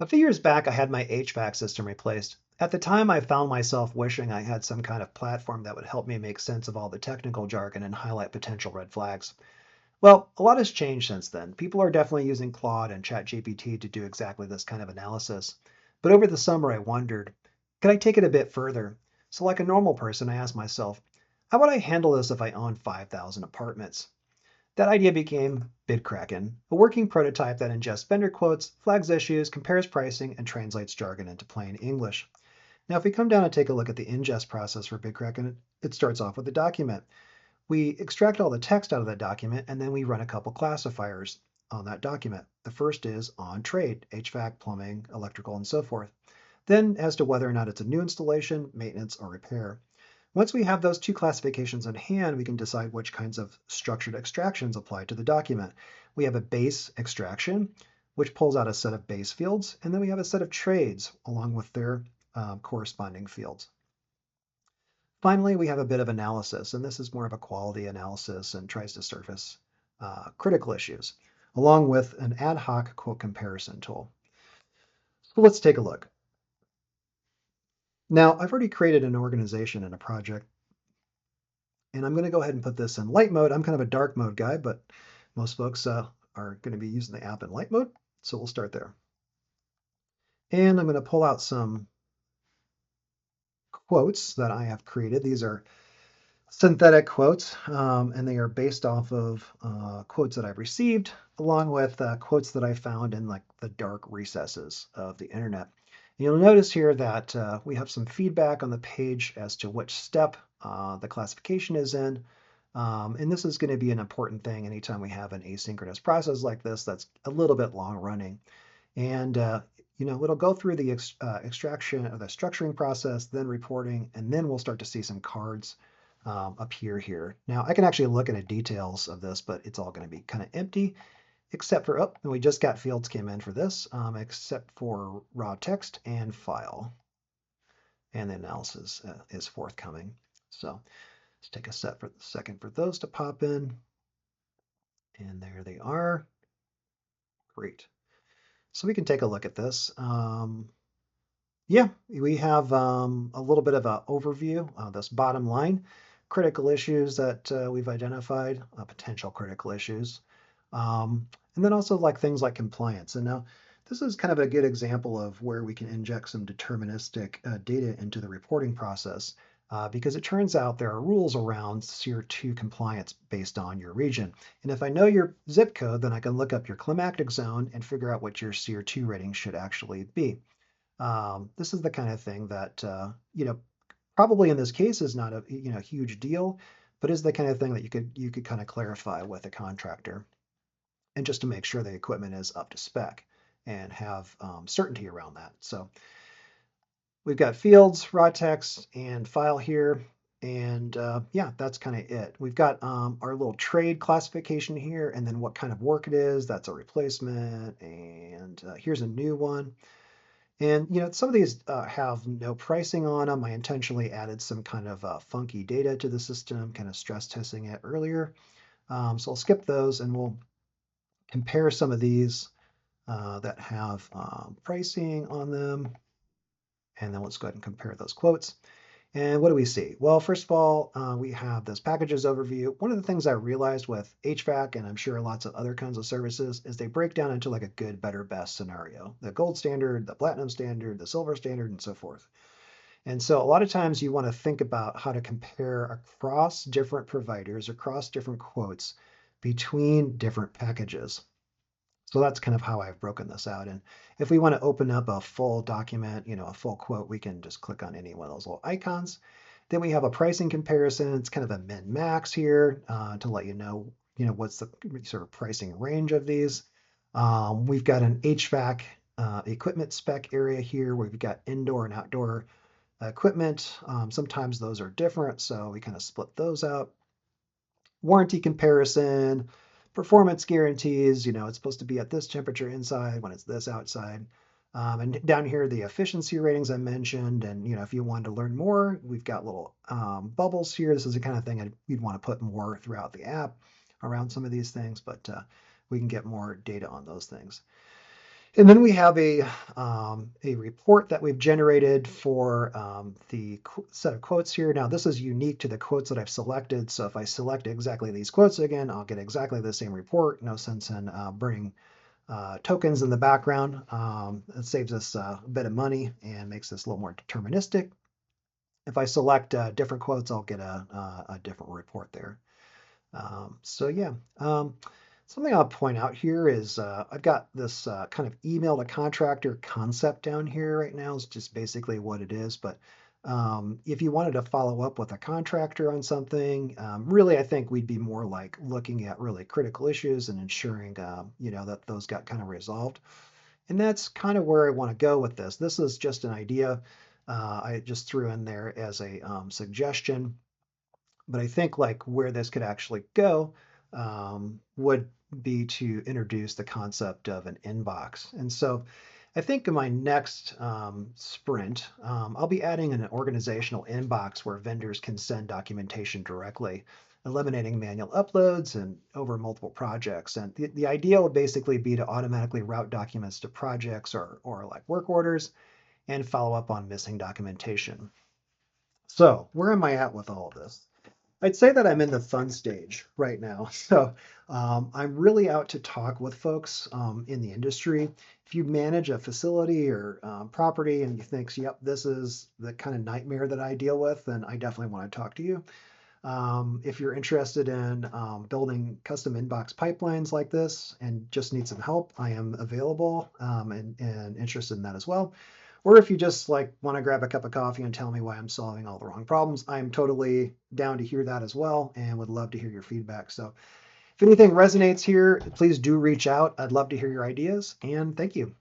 A few years back, I had my HVAC system replaced. At the time, I found myself wishing I had some kind of platform that would help me make sense of all the technical jargon and highlight potential red flags. Well, a lot has changed since then. People are definitely using Claude and ChatGPT to do exactly this kind of analysis. But over the summer, I wondered, could I take it a bit further? So, like a normal person, I asked myself, how would I handle this if I owned 5,000 apartments? That idea became BidKraken, a working prototype that ingests vendor quotes, flags issues, compares pricing, and translates jargon into plain English. Now, if we come down and take a look at the ingest process for BidKraken, it starts off with a document. We extract all the text out of that document, and then we run a couple classifiers on that document. The first is on trade, HVAC, plumbing, electrical, and so forth. Then as to whether or not it's a new installation, maintenance, or repair. Once we have those two classifications in hand, we can decide which kinds of structured extractions apply to the document. We have a base extraction, which pulls out a set of base fields, and then we have a set of trades along with their corresponding fields. Finally, we have a bit of analysis, and this is more of a quality analysis and tries to surface critical issues, along with an ad hoc quote comparison tool. So let's take a look. Now, I've already created an organization in a project, and I'm going to go ahead and put this in light mode. I'm kind of a dark mode guy, but most folks are going to be using the app in light mode, so we'll start there. And I'm going to pull out some quotes that I have created. These are synthetic quotes, and they are based off of quotes that I've received, along with quotes that I found in like the dark recesses of the internet. And you'll notice here that we have some feedback on the page as to which step the classification is in. And this is going to be an important thing anytime we have an asynchronous process like this that's a little bit long running. And it'll go through the extraction or the structuring process, then reporting, and then we'll start to see some cards appear here. Now I can actually look at the details of this, but it's all going to be kind of empty, except for, oh, and we just got fields came in for this, except for raw text and file. And the analysis is forthcoming. So let's take a second for those to pop in. And there they are. Great. So we can take a look at this. Yeah, we have a little bit of an overview of this bottom line, critical issues that we've identified, potential critical issues, and then also like things like compliance. And now this is kind of a good example of where we can inject some deterministic data into the reporting process because it turns out there are rules around SEER 2 compliance based on your region. And if I know your zip code, then I can look up your climactic zone and figure out what your SEER 2 rating should actually be. This is the kind of thing that, probably in this case is not a huge deal, but is the kind of thing that you could kind of clarify with a contractor, and just to make sure the equipment is up to spec and have certainty around that. So we've got fields, raw text, and file here. And yeah, that's kind of it. We've got our little trade classification here, and then what kind of work it is. That's a replacement, and here's a new one. And some of these have no pricing on them. I intentionally added some kind of funky data to the system, kind of stress testing it earlier. So I'll skip those and we'll compare some of these that have pricing on them. And then let's go ahead and compare those quotes. And what do we see? Well, first of all, we have this packages overview. One of the things I realized with HVAC, and I'm sure lots of other kinds of services, is they break down into like a good, better, best scenario. The gold standard, the platinum standard, the silver standard, and so forth. And so a lot of times you want to think about how to compare across different providers, across different quotes between different packages. So that's kind of how I've broken this out. And if we want to open up a full document, a full quote, we can just click on any one of those little icons. Then we have a pricing comparison. It's kind of a min-max here to let you know, what's the sort of pricing range of these. We've got an HVAC equipment spec area here where we've got indoor and outdoor equipment. Sometimes those are different, so we kind of split those out. Warranty comparison, performance guarantees, it's supposed to be at this temperature inside when it's this outside. And down here, the efficiency ratings I mentioned. And, if you wanted to learn more, we've got little bubbles here. This is the kind of thing you'd want to put more throughout the app around some of these things, but we can get more data on those things. And then we have a report that we've generated for the set of quotes here. Now, this is unique to the quotes that I've selected. So if I select exactly these quotes again, I'll get exactly the same report. No sense in burning tokens in the background. It saves us a bit of money and makes this a little more deterministic. If I select different quotes, I'll get a different report there. So yeah, something I'll point out here is I've got this kind of email to contractor concept down here right now. It's just basically what it is. But if you wanted to follow up with a contractor on something, really, I think we'd be more like looking at really critical issues and ensuring, that those got kind of resolved. And that's kind of where I want to go with this. This is just an idea I just threw in there as a suggestion. But I think like where this could actually go would be to introduce the concept of an inbox. And so I think in my next sprint, I'll be adding an organizational inbox where vendors can send documentation directly, eliminating manual uploads and over multiple projects. And the idea would basically be to automatically route documents to projects or like work orders and follow up on missing documentation. So where am I at with all of this? I'd say that I'm in the fun stage right now. So I'm really out to talk with folks in the industry. If you manage a facility or property and you think, yep, this is the kind of nightmare that I deal with, then I definitely want to talk to you. If you're interested in building custom inbox pipelines like this and just need some help, I am available and interested in that as well. Or if you just like want to grab a cup of coffee and tell me why I'm solving all the wrong problems, I'm totally down to hear that as well and would love to hear your feedback. So if anything resonates here, please do reach out. I'd love to hear your ideas and thank you.